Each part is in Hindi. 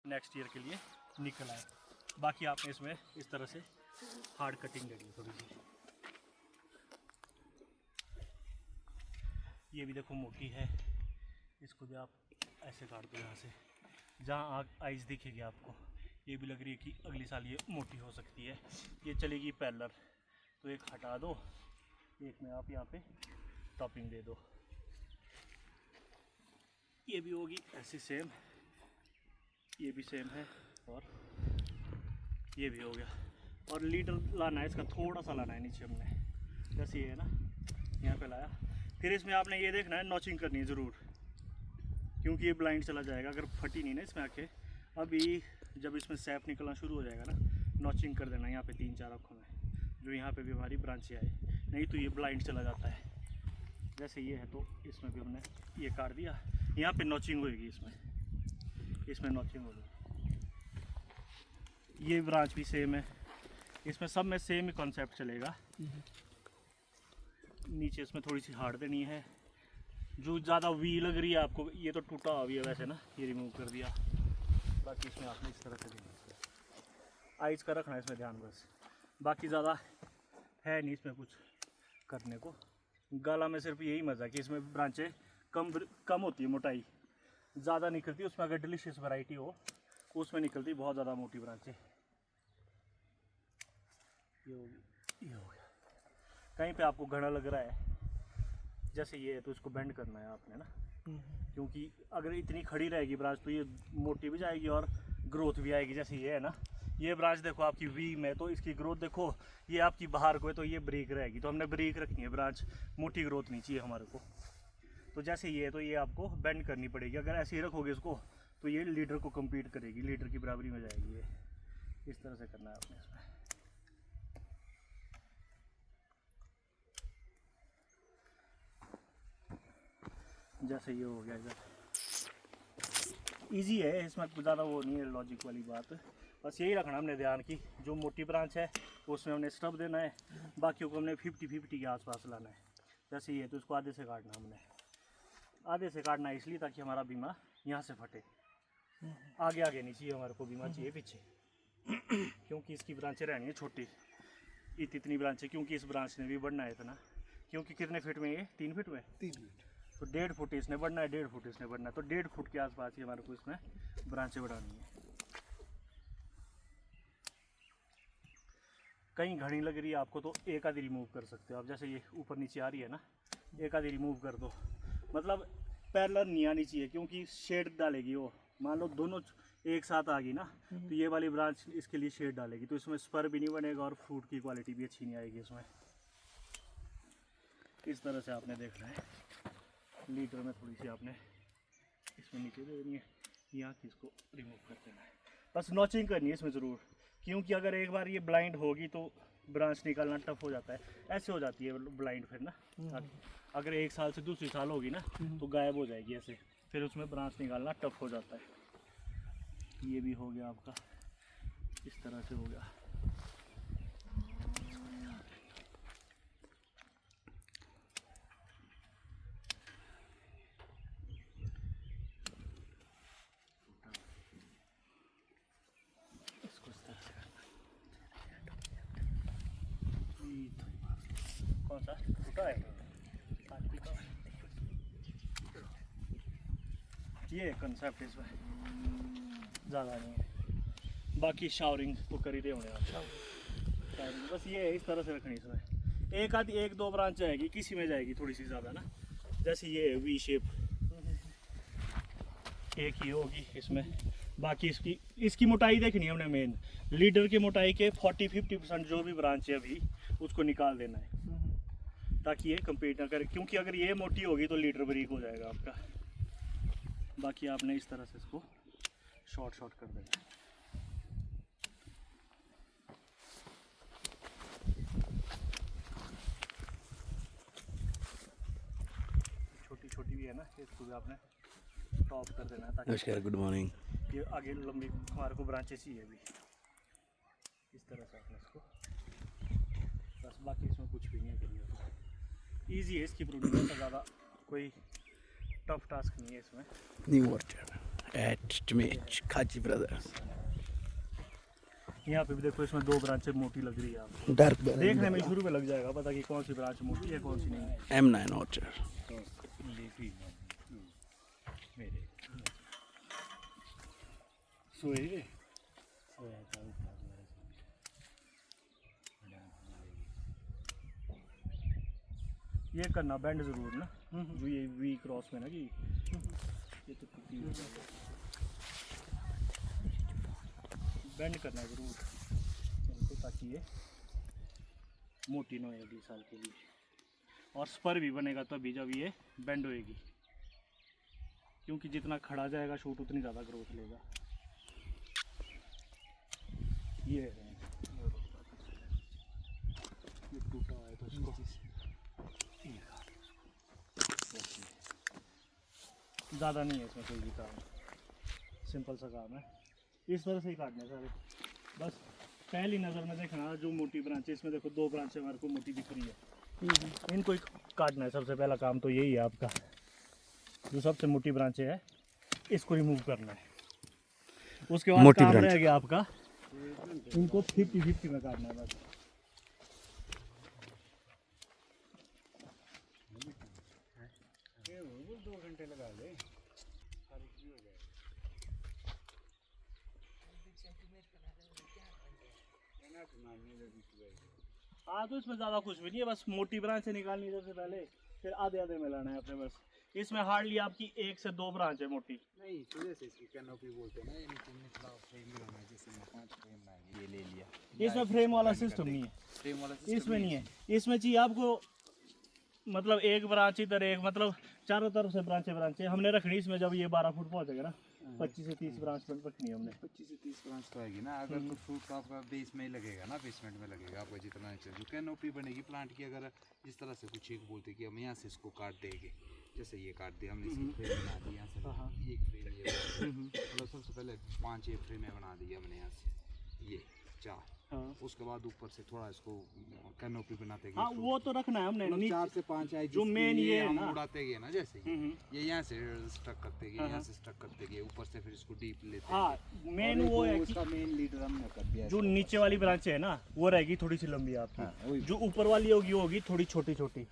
नेक्स्ट ईयर के लिए निकल आए। बाकी आपने इसमें इस तरह से हार्ड कटिंग देनी है थोड़ी सी। ये भी देखो मोटी है, इसको भी आप ऐसे काट दो यहाँ से, जहाँ आइज दिखेगी आपको। ये भी लग रही है कि अगली साल ये मोटी हो सकती है। ये चलेगी पैरेलल, तो एक हटा दो, एक में आप यहाँ पे टॉपिंग दे दो। ये भी होगी ऐसे सेम, ये भी सेम है, और ये भी हो गया। और लीडर लाना है इसका, थोड़ा सा लाना है नीचे हमने, जैसे ये है ना, यहाँ पे लाया। फिर इसमें आपने ये देखना है, नॉचिंग करनी है ज़रूर, क्योंकि ये ब्लाइंड चला जाएगा अगर फटी नहीं ना इसमें आके। अभी जब इसमें सैप निकलना शुरू हो जाएगा ना, नॉचिंग कर देना यहाँ पे 3-4 अखों में, जो यहाँ पे भी हमारी ब्रांचें आए, नहीं तो ये ब्लाइंड चला जाता है। जैसे ये है तो इसमें भी हमने ये काट दिया, यहाँ पे नॉचिंग होएगी, इसमें नॉचिंग होगी। ये ब्रांच भी सेम है, इसमें सब में सेम ही कॉन्सेप्ट चलेगा। नीचे इसमें थोड़ी सी हार्ड देनी है, जो ज़्यादा वी लग रही है आपको, ये तो टूटा हुआ भी है वैसे ना, ये रिमूव कर दिया। बाकी इसमें आपने इस तरह से देना है, आइज का रखना है इसमें ध्यान बस। बाकी ज़्यादा है नहीं इसमें कुछ करने को। गाला में सिर्फ यही मज़ा है कि इसमें ब्रांचें कम होती है, मोटाई ज़्यादा निकलती है। उसमें अगर डिलीशियस वैरायटी हो उसमें निकलती बहुत ज़्यादा मोटी ब्रांचें। ये हो गया। कहीं पे आपको घना लग रहा है जैसे ये है, तो इसको बेंड करना है आपने ना, क्योंकि अगर इतनी खड़ी रहेगी ब्रांच तो ये मोटी भी जाएगी और ग्रोथ भी आएगी। जैसे ये है ना, ये ब्रांच देखो आपकी वी में, तो इसकी ग्रोथ देखो, ये आपकी बाहर को है तो ये ब्रेक रहेगी, तो हमने ब्रेक रखनी है, ब्रांच मोटी ग्रोथ नहीं चाहिए हमारे को। तो जैसे ये है तो ये आपको बेंड करनी पड़ेगी। अगर ऐसे ही रखोगे इसको तो ये लीडर को कम्पीट करेगी, लीडर की बराबरी में जाएगी। ये इस तरह से करना है आपने इसमें। जैसे ये हो गया इधर, ईजी है, इसमें ज़्यादा वो नहीं है लॉजिक वाली बात। बस यही रखना हमने ध्यान की, जो मोटी ब्रांच है उसमें हमने स्टब देना है, बाकियों को हमने 50-50 के आसपास लाना है। जैसे ये तो इसको आधे से काटना, हमने आधे से काटना है इसलिए ताकि हमारा बीमा यहाँ से फटे। आगे आगे नहीं चाहिए हमारे को, बीमा चाहिए पीछे, क्योंकि इसकी ब्रांचें रहनी है छोटी, इतनी ब्रांचें, क्योंकि इस ब्रांच ने भी बढ़ना है इतना। क्योंकि कितने फीट में, ये 3 फीट में, 3 फीट, तो 1.5 फुट इसने बढ़ना है, 1.5 फुट इसने बढ़ना है, तो 1.5 फुट के आसपास ही हमारे को इसमें ब्रांचें बढ़ानी है। कहीं घनी लग रही है आपको तो एक आधी रिमूव कर सकते हो आप। जैसे ये ऊपर नीचे आ रही है ना, एक आधी रिमूव कर दो, मतलब पैरेलल नहीं आनी चाहिए, क्योंकि शेड डालेगी वो। मान लो दोनों एक साथ आ गई ना, तो ये वाली ब्रांच इसके लिए शेड डालेगी, तो इसमें स्पर भी नहीं बनेगा और फ्रूट की क्वालिटी भी अच्छी नहीं आएगी इसमें। इस तरह से आपने देखना है। लीटर में थोड़ी सी आपने इसमें नीचे दे देनी है, यहाँ की इसको रिमूव कर देना है। बस नॉचिंग करनी है इसमें ज़रूर, क्योंकि अगर एक बार ये ब्लाइंड होगी तो ब्रांच निकालना टफ हो जाता है। ऐसे हो जाती है ब्लाइंड फिर ना, अगर एक साल से दूसरी साल होगी ना तो गायब हो जाएगी ऐसे, फिर उसमें ब्रांच निकालना टफ हो जाता है। ये भी हो गया आपका, इस तरह से हो गया। कौन सा टूटा है? ये कंसेप्ट इसमें ज़्यादा नहीं है। बाकी शावरिंग तो कर ही रहे होंगे आप, शावरिंग बस ये है, इस तरह से रखनी इसमें। एक आधी 1-2 ब्रांच जाएगी, किसी में जाएगी थोड़ी सी ज़्यादा ना, जैसे ये वी शेप एक ही होगी इसमें। बाकी इसकी मोटाई देखनी है हमने, मेन लीडर की मोटाई के 40-50% जो भी ब्रांच है अभी उसको निकाल देना है, ताकि ये कम्पीट ना करे, क्योंकि अगर ये मोटी होगी तो लीडर ब्रेक हो जाएगा आपका। बाकी आपने इस तरह से इसको शॉर्ट कर देना है। छोटी छोटी भी है ना, इसको भी आपने टॉप कर देना है, ताकि नमस्कार, गुड मॉर्निंग। ये आगे लंबी हमारे को ब्रांचेस चाहिए अभी। इस तरह से आपने इसको, बस बाकी इसमें कुछ भी नहीं है करिए। ईजी है इसकी प्रोडक्शन, ज़्यादा कोई टफ टास्क नहीं है इसमें। New vulture at Tmich Khaji Brothers. यहाँ पे भी देखो, इसमें 2 ब्रांचें मोटी लग रही है आपको। Dark देखने में शुरू में लग जाएगा पता कि कौन सी ब्रांच मोटी है कौन सी नहीं है। M9 Orchard. ये करना बैंड जरूर ना, जो ये वी क्रॉस में ना कि ये तो टूटी हुई है। बैंड करना जरूर तो ताकि ये मोटी ना हो अगले साल के लिए। और स्पर भी बनेगा तभी जब ये बैंड होएगी, क्योंकि जितना खड़ा जाएगा शूट उतनी ज़्यादा ग्रोथ लेगा। ये टूटा है तो इसको ज़्यादा नहीं है इसमें कोई भी काम, सिंपल सा काम है। इस तरह से ही काटने सारे। बस पहली नज़र में देखना जो मोटी ब्रांच है, इसमें देखो 2 ब्रांचें हमारे को मोटी दिख रही है, इनको ही काटना है। सबसे पहला काम तो यही है आपका, जो सबसे मोटी ब्रांचें है इसको रिमूव करना है। उसके बाद काम रह गया आपका इनको 50-50 में काटना है बस। हाँ तो इसमें ज़्यादा कुछ भी नहीं है, बस मोटी ब्रांच से निकालनी सबसे पहले, फिर आधे आधे में लाना है अपने। बस इसमें हार्डली आपकी 1 से 2 ब्रांच है मोटी। नहीं तो जैसे इसकी कैनोपी बोलते हैं ना, ये नीचे निचला फ्रेम लगाना है, जैसे 5 फ्रेम लाएंगे, ये ले लिया। इसमें फ्रेम वाला सिस्टम नहीं है, फ्रेम वाला सिस्टम इसमें नहीं है। इसमें चाहिए आपको मतलब 1 ब्रांच इधर, एक मतलब चारों तरफ से ब्रांचें हमने रखनी। इसमें जब ये 12 फुट पहुंचेगा ना, 25 से 30 ब्रांच रखनी है हमने। 25 से 30 ब्रांच तो आएगी ना। अगर तो फ्रूट का आपका बेस में ही लगेगा ना, बेसमेंट में लगेगा आपका जितना नीचे जो कैनोपी बनेगी प्लांट की। अगर जिस तरह से कुछ एक बोलते कि हम यहाँ से इसको काट देंगे, जैसे ये काट दिया हमने, इसकी फ्रेम बना दी यहाँ से, एक फ्रेम ये मतलब सबसे पहले 5 फ्रेमें बना दी हमने यहाँ से, ये 4। उसके बाद ऊपर से थोड़ा इसको कैनोपी बनाते गए। हाँ वो तो रखना है हमने, 4 से 5 आए जो मेन ये हम ना उड़ाते गए ना, जैसे ये यहाँ से स्टक करते गए, यहाँ से स्टक करते गए, ऊपर से फिर इसको डीप लेते हैं। हाँ मेन वो है कि उसका मेन लीडर हमने कर दिया। जो नीचे वाली ब्रांच है ना वो रहेगी थोड़ी सी लंबी आपकी, जो ऊपर वाली होगी वो होगी थोड़ी छोटी छोटी।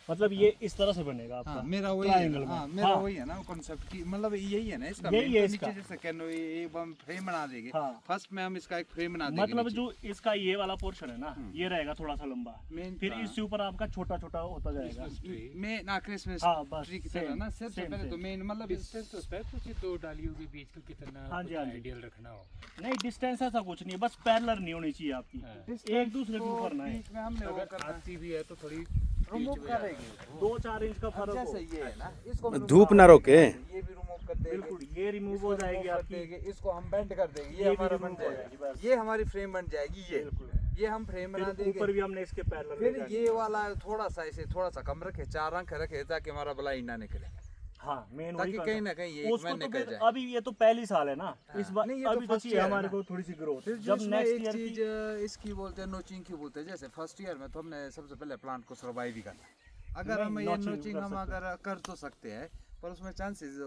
मतलब ये इस तरह से बनेगा आपका। मेरा वही है, मेरा वही है ना कॉन्सेप्ट की, मतलब यही है ना इसका। यही है इसका। जैसे कैनो एक हम फ्रेम बना देंगे, फर्स्ट में हम इसका एक फ्रेम बना देंगे। मतलब जो इसका ये वाला पोर्शन है ना, ये रहेगा थोड़ा सा लंबा, फिर इसके ऊपर आपका छोटा छोटा होता जाएगा। मैं ना क्रिसमस ट्री की तरह ना, सबसे पहले तो मेन मतलब डिस्टेंस तो स्पेस कुछ 2 डालियों के बीच का कितना आइडियल रखना हो। नहीं डिस्टेंस ऐसा कुछ नहीं है, बस पैरेलल नहीं होनी चाहिए आपकी, एक दूसरे के ऊपर ना है। बीच में हमने वो करना आती भी है तो थोड़ी रिमूव करेंगे, 2-4 इंच का फर्क हो। जैसे ये है ना, इसको धूप ना रोके। ये भी रिमूव कर देंगे, बिल्कुल ये रिमूव हो जाएगी आपकी। इसको हम बेंड कर देंगे, ये हमारा बन जाएगा, ये हमारी फ्रेम बन जाएगी। ये हम फ्रेम बना देंगे, ऊपर भी हमने इसके पैरेलल। फिर ये वाला थोड़ा सा इसे थोड़ा सा कम रखे, 4 अंक रखे ताकि हमारा ब्लाइंड ना निकले। हाँ मेन ताकि कहीं ना कहीं ये उसको में तो निकल जाए। अभी ये तो पहली साल है ना, इस बार नहीं, ये अभी तो तो चाहिए first year हमारे है को थोड़ी सी ग्रोथ। जब जब नेक्स्ट नेक्स्ट चीज ईयर इसकी बोलते हैं नोचिंग की बोलते हैं। जैसे फर्स्ट ईयर में तो हमने सबसे पहले प्लांट को सर्वाइव ही करना। अगर हम ये नोचिंग हम अगर कर तो सकते हैं, पर उसमें चांसेस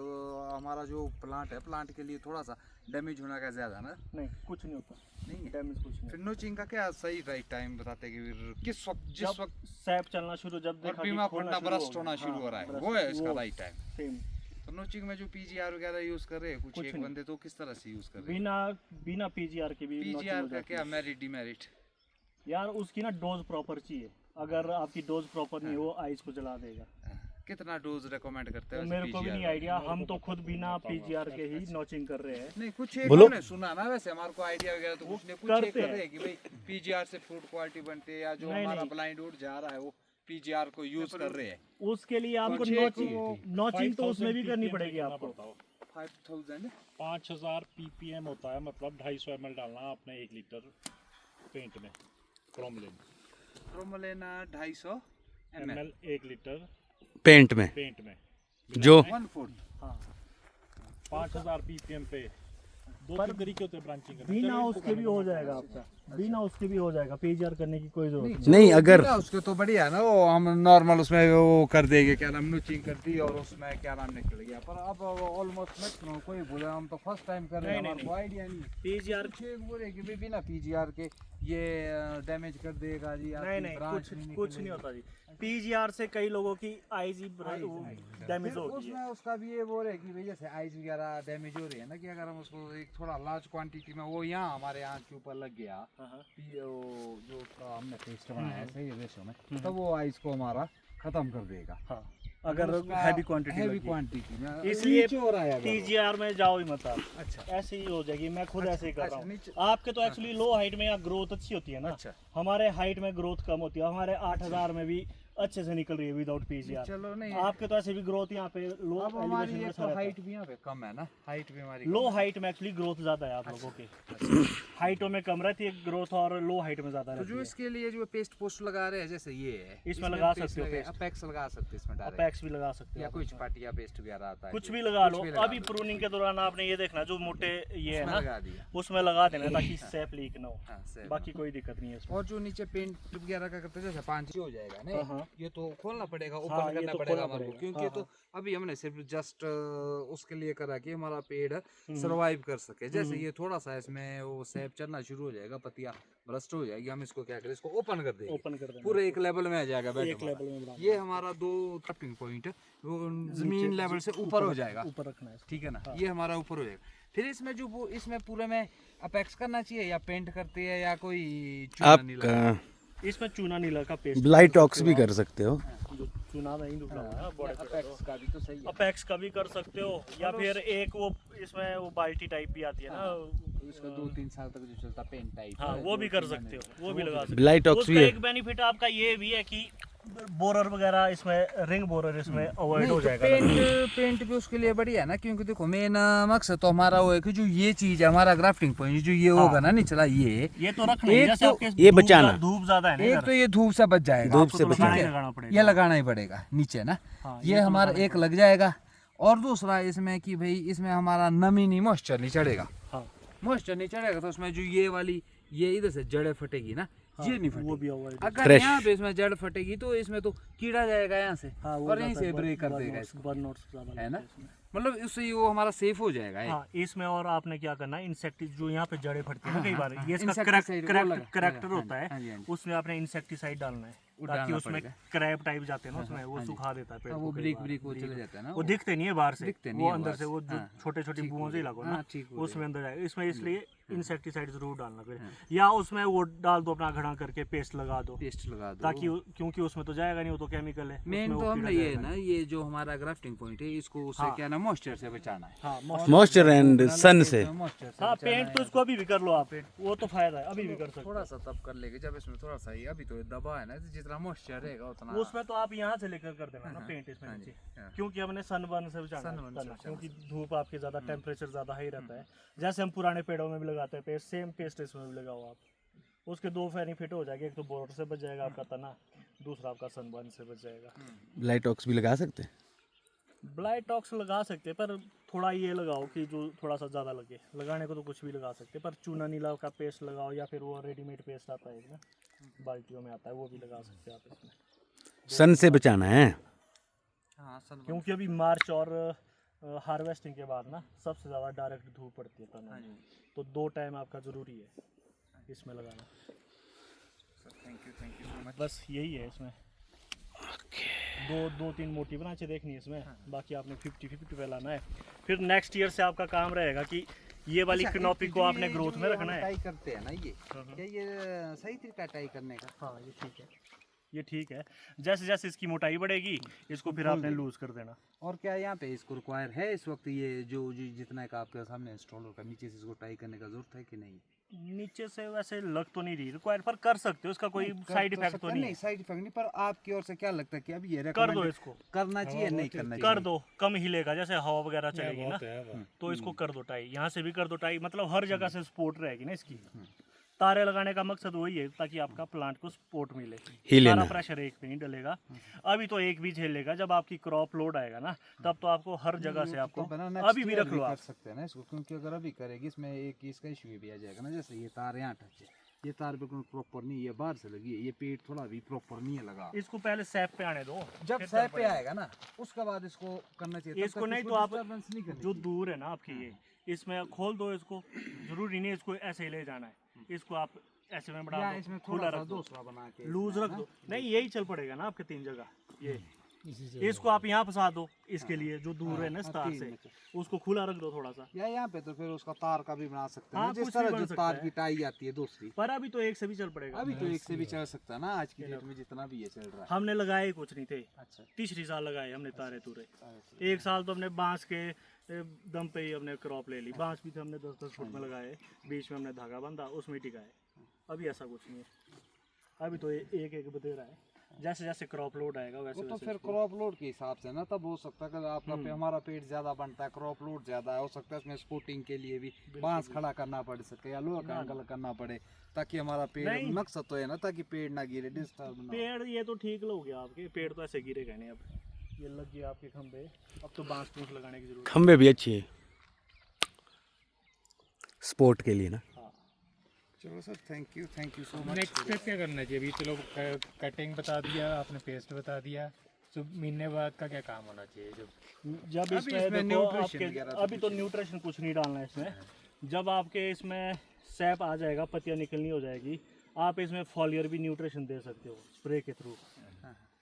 हमारा जो प्लांट है, प्लांट के लिए थोड़ा सा डैमेज होने का ज्यादा ना। नहीं कुछ नहीं होता, नहीं है डैमेज कुछ नहीं। फिर नोचिंग का क्या सही राइट टाइम बताते कि फिर किस वक्त, जिस वक्त सैप चलना शुरू, जब और देखा कि बीमा खोलना फटना शुरू बरस्ट हो होना गया। शुरू हाँ, हो रहा है, बरस्ट, वो है इसका राइट टाइम। सेम। तो नोचिंग में जो पीजीआर वगैरह यूज कर रहे हैं कुछ एक नहीं। बंदे, तो किस तरह से यूज कर रहे हैं? बिना पीजीआर के भी नोचिंग पीजीआर हो का जाती क्या है। Merit demerit? यार उसकी ना डोज प्रॉपर चाहिए, अगर आपकी डोज प्रॉपर नहीं वो आइज को जला देगा। कितना डोज रेकमेंड करते तो हैं? मेरे को भी नहीं आइडिया, हम तो खुद बिना पीजीआर के ही नोचिंग कर रहे हैं। नहीं कुछ एक बोलो। हमने सुना ना, वैसे हमारे को आइडिया वगैरह तो कुछ नहीं, कुछ एक करते कर हैं। रहे हैं कि भाई पीजीआर से फ्रूट क्वालिटी बनती है, या जो नहीं, हमारा नहीं। ब्लाइंड वुड जा रहा है वो पीजीआर को यूज कर रहे हैं। उसके लिए आपको कुछ एक नोचिंग तो उसमें भी करनी पड़ेगी आपको। 5000 5000 ppm होता है, मतलब 250 ml डालना आपने 1 लीटर पेंट में। क्रोमोलेना 250 ml 1 लीटर पेंट में पेंट में जो 1/4। हाँ 5000 ppm पे दो तीन तरीके होते हैं ब्रांचिंग करने। बिना उसके भी हो जाएगा आपका, बिना उसके भी हो जाएगा, पीजीआर करने की कोई जरूरत नहीं। नहीं अगर ना उसके तो बढ़िया है ना, वो हम नॉर्मल उसमें वो कर देंगे, क्या नाम नूचिंग कर दी और उसमें क्या नाम निकल गया। पर अब ऑलमोस्ट मैक्सिमम कोई बोले हम तो फर्स्ट टाइम कर रहे हैं, हमारे को आइडिया नहीं। पीजीआर बोले कि भी बिना पीजीआर के ये डैमेज कर देगा जी, नहीं कुछ नहीं होता जी। पीजीआर से कई लोगों की आईज डैमेज हो गई है। उसमें उसका भी ये बोल है कि भैया से आइज वगैरह डैमेज हो रही है ना, कि अगर हम उसको एक थोड़ा लार्ज क्वांटिटी में, वो यहाँ हमारे आँख के ऊपर लग गया जो उसका हमने पेस्ट बनाया है सही रेशो में, तब वो आइज को हमारा खत्म कर देगा। हाँ, अगर हैवी क्वांटिटी में इसलिए नीचे हो रहा है पीजीआर में जाओ ही मत आप। अच्छा ऐसे ही हो जाएगी, मैं खुद ऐसे ही कर रहा हूँ। नीचे आपके तो एक्चुअली लो हाइट में यहाँ ग्रोथ अच्छी होती है ना, अच्छा। हमारे हाइट में ग्रोथ कम होती है। हमारे 8000 में भी अच्छे से निकल रही है विदाउट पीजीआर। चलो नहीं, आपके तो ऐसे भी ग्रोथ यहाँ पे लो अब हमारी एलिवेशन ये में तो हाइट भी यहाँ पे कम है ना, हाइट भी हमारी लो हाइट में एक्चुअली ग्रोथ ज्यादा है आप लोगों की। हाइटों में कम रहती है ग्रोथ और लो हाइट में ज्यादा तो रहती जो है। इसके लिए जो पेस्ट पोस्ट लगा रहे हैं जैसे ये है, इसमें लगा सकते हो पेस्ट। अपेक्स लगा सकते हैं इसमें डायरेक्ट, अपेक्स भी लगा सकते या हो, कोई चपाटिया पेस्ट वगैरह आता है कुछ जो, भी लगा लो। कुछ भी अभी प्रूनिंग के दौरान आपने ये देखना जो मोटे ये है उसमें ना, लगा दिया। उसमें लगा देना ताकि सेप लीक ना हो। हाँ, सेब बाकी कोई दिक्कत नहीं है इसमें। और जो नीचे पेंट वगैरह का करते हैं जैसे 5 हो जाएगा हाँ, हाँ। नहीं, ये तो खोलना पड़ेगा, ओपन हाँ, ये करना तो पड़ेगा खोलना हमारे को, पड़ेगा। क्योंकि हाँ, तो अभी हमने सिर्फ जस्ट उसके लिए करा कि हमारा पेड़ सरवाइव कर सके। जैसे ये थोड़ा सा इसमें वो सेब चढ़ना शुरू हो जाएगा, पत्तियां ब्रस्ट हो जाएगी, हम इसको क्या करें, इसको ओपन कर देंगे, ओपन कर देना पूरे एक लेवल में आ जाएगा बेड एक हमारा। लेवल में बराबर। ये हमारा 2 ट्रपिंग पॉइंट वो जमीन लेवल से ऊपर हो जाएगा, ऊपर रखना है। ठीक है ना, ये हमारा ऊपर हो जाएगा। फिर इसमें जो वो इसमें पूरे में अपेक्स करना चाहिए या पेंट करते हैं या कोई चूना नहीं लगा? आप इसमें चूना नीला का पेस्ट, ब्लाइट ऑक्स भी कर सकते हो। जो चूना नहीं डूबा हुआ है बड़े अपेक्स का भी तो सही है। अपेक्स का भी कर सकते हो, या फिर एक वो इसमें वो बाल्टी टाइप भी आती है ना, इसका 2-3 साल तक जो चलता पेंट टाइप, हाँ वो भी कर सकते हो, वो भी लगा सकते हो। ब्लाइट ऑक्स उसका भी है। एक बेनिफिट आपका ये भी है कि बोरर वगैरह इसमें, रिंग बोरर इसमें अवॉइड हो जाएगा। पेंट भी उसके लिए बढ़िया है ना, क्योंकि देखो मेन मकसद तो हमारा वो है कि जो ये चीज है हमारा ग्राफ्टिंग पॉइंट जो ये होगा ना निचला ये तो रखना है, एक जैसे तो आपके ये धूप बचाना। धूप ज्यादा है ना एक इधर, तो ये धूप से बच जाएगा, धूप से आपको तो बचाना। लगाना ही लगाना पड़ेगा। ये लगाना ही पड़ेगा नीचे ना, हाँ, ये हमारा एक लग जाएगा। और दूसरा इसमें कि भाई इसमें हमारा नमी नहीं, मॉइस्चर नहीं चढ़ेगा। हाँ, मॉइस्चर नहीं चढ़ेगा तो उसमें जो ये वाली ये इधर से जड़ें फटेगी ना, ये नहीं वो फटेगी। भी अवॉइड। अगर Fresh। यहाँ पे इसमें जड़ फटेगी तो इसमें तो कीड़ा जाएगा यहाँ से, हाँ, वो और यहीं जाता से है, ब्रेक कर बर्न देगा नोट्स, इसको, बर्न नोट्स ज्यादा है लगते ना, हैं इसमें। मतलब उससे वो हमारा सेफ हो जाएगा ये। हाँ, इसमें और आपने क्या करना है, इंसेक्टिसाइड जो यहाँ पे जड़ें फटती है ना कई बार, हाँ, ये इसका insecticide वो लगा- करेक्टर हाँ, होता हाँ है, जी, हाँ जी। उसमें आपने इंसेक्टिसाइड डालना है वो ताकि डालना उसमें पड़ेगा। क्रैब टाइप जाते हैं ना उसमें, वो सुखा देता है पेड़ हाँ, को वो कई ब्रिक बार। ब्रिक वो चले जाता है ना, वो दिखते नहीं है बाहर से, दिखते नहीं वो है अंदर बाहर से वो से, जो हाँ, छोटे छोटे ठीक बुओं हो से ही जाएगा। लगो ना, हाँ, ठीक हो उसमें अंदर जाएगा। इसमें इसलिए इंसेक्टिसाइड जरूर डालना फिर, हाँ। या उसमें वो डाल दो अपना घड़ा करके पेस्ट लगा दो, पेस्ट लगा दो ताकि क्योंकि उसमें तो जाएगा नहीं, वो तो केमिकल है। मेन उसमें तो वो हमने कीड़ा ये है जाएगा ना, ये जो हमारा ग्राफ्टिंग पॉइंट है इसको उससे हाँ। क्या ना मॉइस्चर से बचाना है। हाँ, मॉइस्चर एंड सन से। मॉइस्चर से हाँ, बचाना पेंट तो है। इसको अभी भी कर लो आप, वो तो फायदा है, अभी भी कर सकते थोड़ा सा तब कर लेंगे जब इसमें थोड़ा सा ये अभी तो दबा है ना, तो जितना मॉइस्चर रहेगा उतना हो। उसमें तो आप यहाँ से लेकर कर देना ना हाँ, पेंट इसमें हाँ नीचे, जी, हाँ। क्योंकि हमने सनबर्न से बचाना Sunburn से करना, बचाना। क्योंकि धूप आपके ज्यादा टेम्परेचर ज्यादा हाई रहता है। जैसे हम पुराने पेड़ों में भी लगाते हैं पेस्ट, सेम पेस्ट इसमें भी लगाओ आप, उसके 2 बेनिफिट हो जाएंगे, एक तो बोर्ड से बच जाएगा आपका तना, दूसरा आपका सनबर्न से बच जाएगा। ब्लाइट ऑक्स भी लगा सकते हैं। ब्लाइट टॉक्स लगा सकते हैं, पर थोड़ा ये लगाओ कि जो थोड़ा सा ज़्यादा लगे। लगाने को तो कुछ भी लगा सकते हैं, पर चूना नीला का पेस्ट लगाओ, या फिर वो रेडीमेड पेस्ट आता है ना, बाल्टियों में आता है, वो भी लगा सकते हैं आप इसमें। सन से बचाना है। हाँ, सन क्योंकि अभी मार्च और हार्वेस्टिंग के बाद ना सबसे ज़्यादा डायरेक्ट धूप पड़ती है तना में, तो 2 टाइम आपका ज़रूरी है इसमें लगाना। Thank you so much. बस यही है इसमें। 2-3 मोटी बना के देखनी है इसमें, बाकी आपने 50-50 पे लाना है। फिर नेक्स्ट ईयर से आपका काम रहेगा कि ये वाली कनोपी को आपने ग्रोथ में रखना है। टाई करते हैं ना ये, क्या ये सही तरीका है टाई करने का? हाँ, ये ठीक है, ये ठीक है। जैसे जैसे इसकी मोटाई बढ़ेगी इसको फिर आपने लूज कर देना। और क्या यहाँ पे इसको रिक्वायर है इस वक्त ये जो जितना का आपके सामने इंस्टॉल होगा, नीचे से इसको टाई करने का जरूरत है कि नहीं? नीचे से वैसे लग तो नहीं रही रिक्वायर, पर कर सकते हो, इसका कोई साइड इफेक्ट तो नहीं है। साइड इफेक्ट नहीं, पर आपकी ओर से क्या लगता है कि अभी ये कर दो recommended इसको, करना चाहिए नहीं करना कर चाहिए? दो, कम हिलेगा, जैसे हवा वगैरह चलेगी ना, बहुत है वो। तो इसको कर दो टाई, यहाँ से भी कर दो टाई, मतलब हर जगह से सपोर्ट रहेगी ना इसकी। तारे लगाने का मकसद वही है ताकि आपका प्लांट को सपोर्ट मिले, ही लेना। सारा प्रेशर एक पे नहीं डलेगा। अभी तो एक भी झेलेगा, जब आपकी क्रॉप लोड आएगा ना तब तो आपको हर जगह से आपको अभी भी रख लो कर आप। सकते हैं ना इसको, क्योंकि अगर अभी करेगी इसमें एक इसका इशू भी आ जाएगा ना, जैसे ये तार यहाँ टच है, ये तार बिल्कुल प्रॉपर नहीं, ये बाहर से लगी है, ये पेड़ थोड़ा भी प्रॉपर नहीं है लगा। इसको पहले सैप पे आने दो, जब फिर सैप तब पे आएगा ना उसके बाद इसको करना चाहिए। तब इसको तक नहीं इसको तो आप disturbance नहीं करनी जो चाहिए। दूर है ना आपकी ये, इसमें खोल दो इसको, जरूरी नहीं इसको ऐसे ही ले जाना है, इसको आप ऐसे में या बढ़ा दो, इसमें खुला थोड़ा सा रख दो, दूसरा बना के लूज रख दो। नहीं यही चल पड़ेगा ना आपके 3 जगह, ये इसको आप यहाँ फंसा दो, इसके लिए जो दूर है ना इस तार से उसको खुला रख दो थोड़ा सा। या यहाँ पे तो फिर उसका तार का भी बना सकते हैं हाँ, ना, जिस कुछ भी तरह बन जो सकता तार है। की टाई आती है दूसरी। पर अभी तो एक से भी चल पड़ेगा। अभी तो एक से भी चल सकता है ना, आज की डेट में जितना भी ये चल रहा है। हमने लगाए कुछ नहीं थे, अच्छा, तीसरी साल लगाए हमने तारे तूरे। एक साल तो हमने बांस के दम पे ही हमने क्रॉप ले ली, बांस भी थे हमने 10-10 फुट में लगाए, बीच में हमने धागा बांधा, उसमें टिकाए। अभी ऐसा कुछ नहीं है, अभी तो एक एक बते रहा है, जैसे जैसे क्रॉप लोड आएगा वैसे वो तो वैसे फिर क्रॉप लोड के हिसाब से ना तब हो सकता है, अगर आपका हमारा पेट ज्यादा बनता है, क्रॉप लोड ज्यादा है, हो सकता है उसमें स्पोर्टिंग के लिए भी बांस खड़ा करना पड़ सके या लोहा का एंगल करना पड़े, ताकि हमारा पेड़, मकसद तो है ना ताकि पेड़ ना गिरे, डिस्टर्ब ना हो। पेड़ ये तो ठीक हो गया आपके, पेड़ तो ऐसे गिरेगा नहीं। अब ये लग गया आपके खंबे, अब तो बांस पूंछ लगाने की जरूरत खंबे भी अच्छी है स्पोर्ट के लिए ना। चलो sir, thank you so much. Next step क्या करना चाहिए? अभी चलो कटिंग बता दिया आपने, पेस्ट बता दिया, तो महीने बाद का क्या काम होना चाहिए? जब इसमें देखो आपके अभी तो न्यूट्रिशन कुछ नहीं डालना है इसमें। जब आपके इसमें सैप आ जाएगा, पत्तियां निकलनी हो जाएगी, आप इसमें फॉलियर भी न्यूट्रिशन दे सकते हो स्प्रे के थ्रू,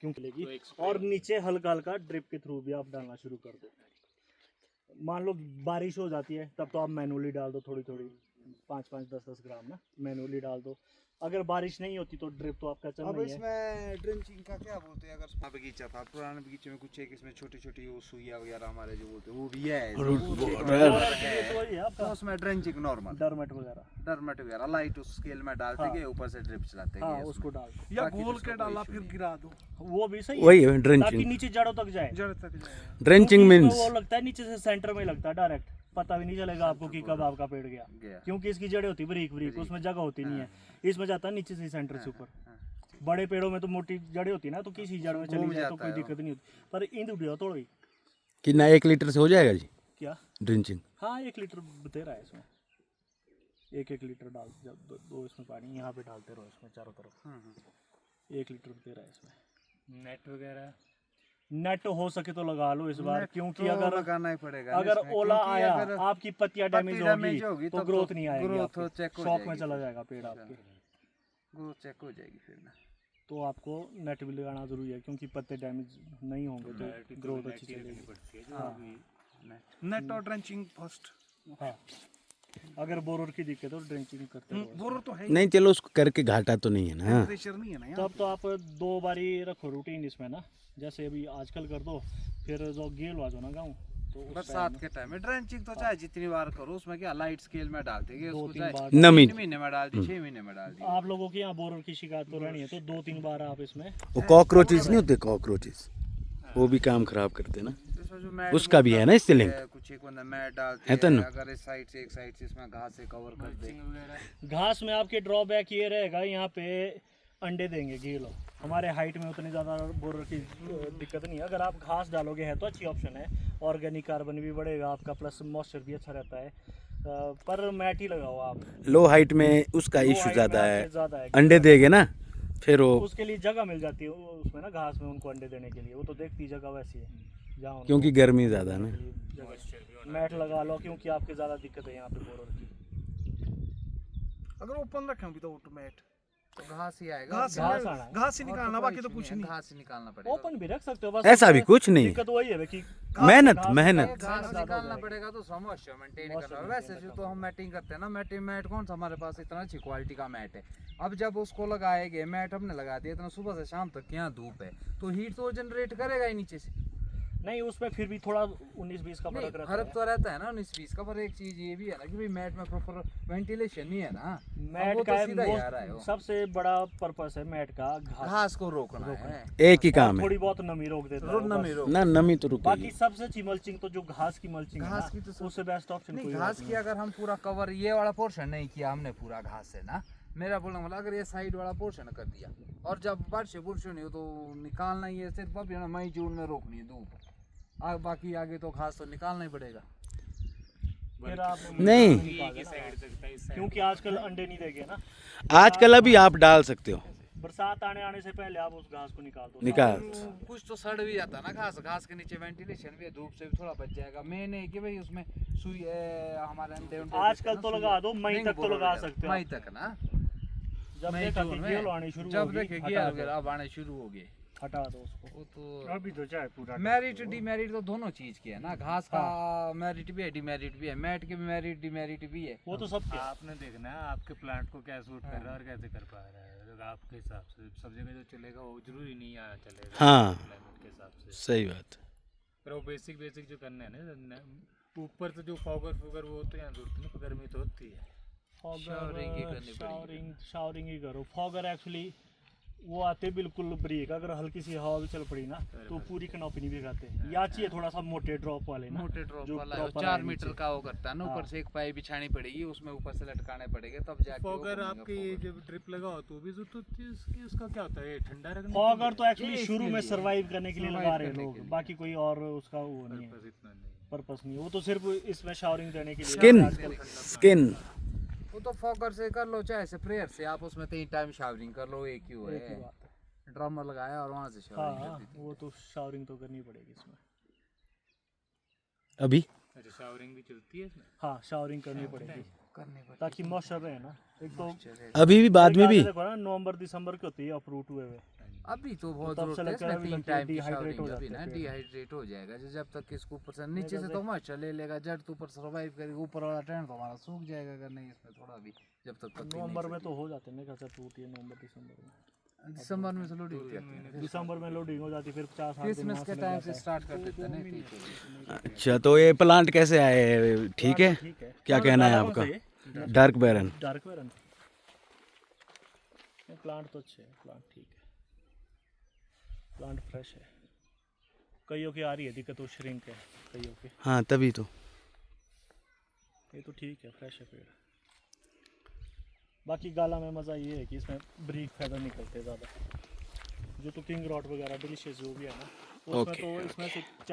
क्योंकि लेगी। और नीचे हल्का हल्का ड्रिप के थ्रू भी आप डालना शुरू कर दो। मान लो बारिश हो जाती है तब तो आप मैनुअली डाल दो, थोड़ी थोड़ी 5-5, 10-10 ग्राम ना मैनुअली डाल दो। अगर बारिश नहीं होती तो ड्रिप तो आपका चलना अब ही है। इसमें ड्रिंचिंग का क्या बोलते हैं? अगर बगीचा था, पुराने बगीचे में कुछ एक इसमें छोटी छोटी वो सुइया वगैरह हमारे जो बोलते हैं वो भी है, तो वही है तो आपका उसमें ड्रिंचिंग नॉर्मल डरमेट वगैरह, डरमट वगैरह लाइट उस स्केल में डालते गए, ऊपर से ड्रिप चलाते हाँ गए उसको उसमें। डाल दो। या बाकी गोल उसका के कोई डाला issue फिर नहीं। गिरा दो, वो भी सही वही है ताकि ड्रेंचिंग। नीचे जड़ों तक जाए। जड़ तक जाए। ड्रेंचिंग क्योंकि मीन्स इसमें वो लगता है नीचे से सेंटर में लगता है डायरेक्ट, पता भी नहीं चलेगा आपको कि कब आपका पेड़ गया, क्योंकि इसकी जड़ें होती बरीक बरीक, उसमें जगह होती नहीं है। इसमें जाता है नीचे से सेंटर से ऊपर। बड़े पेड़ों में तो मोटी जड़ें होती है ना, तो किसी जड़ में चली जाए तो कोई दिक्कत नहीं होती, पर इन उड़िया थोड़ी कितना 1 लीटर से हो जाएगा जी क्या। ड्रेंचिंग? हाँ 1 लीटर बतेरा है इसमें, 1-1 लीटर डाल जब दो इसमें पानी यहाँ पे डालते रहो इसमें चारों तरफ। 1 लीटर बतेरा है इसमें। नेट वगैरह नेट हो सके तो लगा लो इस बार, क्योंकि तो अगर लगाना ही पड़ेगा अगर इसमें, ओला क्योंकि आया अगर आपकी पत्तियां डैमेज होगी तो तब ग्रोथ नहीं आएगी, ग्रोथ आपकी चेक हो शॉक में जाएगी, चला जाएगा पेड़ आपके। ग्रोथ चेक हो जाएगी फिर ना। तो आपको नेट भी लगाना जरूरी है, क्योंकि पत्ते डैमेज नहीं होंगे तो ग्रोथ अच्छी चलेगी। हाँ नेट और ड्रेंचिंग फर्स्ट। हाँ अगर बोरर की दिक्कत है तो ड्रिंचिंग करते रहो। बोर तो है, नहीं चलो उसको करके घाटा तो नहीं है ना। प्रेशर नहीं है ना यार। तब तो आप 2 बारी रखो रूटीन इसमें ना, जैसे अभी आजकल कर दो, फिर जो गेल वाजो ना गाँव तो उस बरसात के टाइम में ड्रेंचिंग तो चाहे जितनी बार करो, उसमें क्या लाइट स्केल में डालते गए, उसको 2-3 चाहे बार। नमी 3 महीने में डाल दी, 6 महीने में डाल दी। आप लोगों की यहाँ बोरर की शिकायत तो रहनी है, तो 2-3 बार आप इसमें वो कॉकरोचेस नहीं होते, कॉकरोचेस वो भी काम खराब करते हैं ना, इसमें जो मैट उसका भी है ना इससे लिंक। कुछ एक बंदा मैट डालते है तो हैं, ना? अगर इस साइड से एक साइड से इसमें घास से कवर कर दे। घास में आपके ड्रॉबैक ये रहेगा, यहाँ पे अंडे देंगे गेलो, हमारे हाइट में उतनी ज़्यादा बोरर की दिक्कत नहीं है। अगर आप घास डालोगे है तो अच्छी ऑप्शन है, ऑर्गेनिक कार्बन भी बढ़ेगा आपका, प्लस मॉइस्चर भी अच्छा रहता है। पर मैट ही लगाओ आप। लो हाइट में उसका लो इशू height ज़्यादा में है, आपके ज़्यादा है, अंडे देंगे ना फिर वो, उसके लिए जगह मिल जाती है उसमें ना, घास में उनको अंडे देने के लिए। वो तो देखती जगह वैसी है जहाँ उनको क्योंकि गर्मी ज़्यादा है ना। जगह। मैट लगा लो, क्योंकि आपके ज़्यादा दिक्कत है यहाँ पे बोरर की। अगर ओपन रखें भी तो मैट तो घास ही आएगा, घास घास आना है। घास ही निकालना, बाकी तो कुछ नहीं। घास ही निकालना पड़ेगा। ओपन भी रख सकते हो, बस ऐसा भी कुछ नहीं है। दिक्कत वही है कि मेहनत घास- मेहनत घास ज़्यादा निकालना हो पड़ेगा तो समोच्चर मेंटेन Moisture करना। maintain वैसे जो तो हम मैटिंग करते हैं ना, मैट कौन सा हमारे पास इतना अच्छी क्वालिटी का मैट है। अब जब उसको लगाएंगे, मैट हमने लगा दिया, इतना सुबह से शाम तक यहाँ धूप है, तो हीट तो जनरेट करेगा ही नीचे से। नहीं, उसमें फिर भी थोड़ा 19-20 का नहीं, फर्क रहता फर्क है। तो रहता है ना 19-20 का, पर एक चीज ये भी है ना कि भाई मैट में प्रॉपर वेंटिलेशन नहीं है ना। मैट वो का तो सीधा ही आ रहा है वो। सबसे बड़ा पर्पस है मैट का घास को रोकना है, एक ही काम है थोड़ी बहुत नमी रोक देता है नमी बस। रोक। ना, नमी तो बाकी रुकेगी। सबसे अच्छी मल्चिंग तो जो घास की मल्चिंग है घास की तो ना, सब- उससे बेस्ट ऑप्शन नहीं, कोई घास और की अगर हम पूरा कवर ये वाला पोर्शन नहीं किया हमने पूरा घास से ना, मेरा बोलना मतलब अगर ये साइड वाला पोर्शन कर दिया और जब बारिश नहीं हो तो निकालना ही है सिर्फ अब ना मई जून में रोकनी है धूप बाकी आगे तो घास तो निकालना ही पड़ेगा। फिर आप नहीं। निकाल देना, क्योंकि आजकल अंडे नहीं देंगे ना। आजकल अभी आप डाल सकते हो, बरसात आने से पहले आप उस घास को निकाल दो। निकाल। कुछ तो सड़ भी जाता है ना घास के नीचे वेंटिलेशन भी है, धूप से भी थोड़ा बच जाएगा। मेन है कि भाई उसमें सुई हमारे अंडे आजकल तो लगा दो, मई तक तो लगा सकते हो। मई तक ना, जब मई देखा जून कि में गेल आने शुरू जब होगी, देखे हटा गेल दो। वगैरह अब आने शुरू हो गए हटा दो उसको। वो तो अभी तो चाहे पूरा मेरिट डिमेरिट तो दोनों चीज की है ना, घास का मेरिट भी है डिमेरिट भी है, मैट के भी मेरिट डिमेरिट भी है। वो तो सबके। आपने देखना है आपके प्लांट को क्या सूट कर रहा है और कैसे कर पा रहा है। अगर आपके हिसाब से सब जगह जो चलेगा वो जरूरी नहीं है चलेगा। हाँ। क्लाइमेट के हिसाब से सही बात। पर वो बेसिक जो करना है ना, ऊपर से जो फॉगर वो तो यहाँ जरूरत नहीं, गर्मी तो होती है। शावरिंग ही करो। फॉगर एक्चुअली वो आते बिल्कुल ब्रीक, अगर हल्की सी हवा भी चल पड़ी ना तो पूरी कनॉपी नहीं भिगाते। या चाहिए थोड़ा सा मोटे ड्रॉप वाले ना, मोटे ड्रॉप जो वाला proper 4 है मीटर नीचे। का वो करता है ना, ऊपर से एक पाइप बिछानी पड़ेगी, उसमें ऊपर से लटकाने पड़ेंगे तब जाके वो फॉगर बनेगा आपके ये फॉगर। जब ड्रिप लगाओ तो भी जरूरत होती है उसकी। उसका क्या होता है, ये ठंडा रखने के फॉगर लिए? तो एक्चुअली ये शुरू इसके में लिए। सर्वाइव करने के लिए Survive लगा रहे करने लोग, के लिए। बाकी कोई और उसका वो नहीं है, बस इतना नहीं। पर्पस नहीं है। वो तो सिर्फ इसमें शावरिंग देने के लिए। स्किन आजकल स्किन वो तो फॉगर से कर लो चाहे स्प्रेयर से, आप उसमें 3 टाइम शावरिंग कर लो, एक ही वो एक ही है। बात है। ड्रमर लगाया और वहां से शावरिंग कर हाँ, दी थी। वो तो शावरिंग तो करनी पड़ेगी इसमें। अभी अच्छा, शावरिंग भी चलती है इसमें? हाँ, शावरिंग करनी पड़ेगी करने पड़ती ताकि मॉइस्चर रहे ना। एक तो अभी भी बाद में भी देखो ना, नवंबर दिसंबर की होती है अप्रूट हुए हुए। अभी तो बहुत तब से जरूरत है लगता है इसमें अभी 3 लगता है टाइम की डिहाइड्रेट हो शावरिंग अभी जाते ना, हैं पेड़। डिहाइड्रेट हो जाएगा जब तक इसको ऊपर से नीचे से तो मॉइस्चर ले लेगा, जड़ तो ऊपर सर्वाइव करेगा, ऊपर वाला टैंक तो हमारा सूख जाएगा अगर नहीं इसमें थोड़ा भी, जब तक पत्ती नहीं नवंबर में फटी। तो हो जाते हैं मेरे ख्याल से अप्रूट, ये नवंबर दिसंबर में। दिसंबर में से लोडिंग हो जाती है, दिसंबर में लोडिंग हो जाती है, फिर 4-7 दिन क्रिसमस वहाँ के से टाइम लग से जाता स्टार्ट कर देते हैं ना ठीक है। अच्छा, तो ये प्लांट कैसे आए? ठीक है, ठीक है। क्या और कहना है कौन आपका? सा ये? Dark baron. Dark baron. Plant तो अच्छे है, प्लांट ठीक है, प्लांट फ्रेश है। कईयों की आ रही है दिक्कत, वो श्रिंक है कईयों की। हाँ तभी तो। ये तो ठीक है, फ्रेश है पेड़। बाकी गाला में मज़ा ये है कि इसमें ब्रीक फेदर निकलते ज़्यादा। जो तो किंग रॉट वगैरह डिलीशियस जो भी है ना, उसमें Okay, तो इसमें से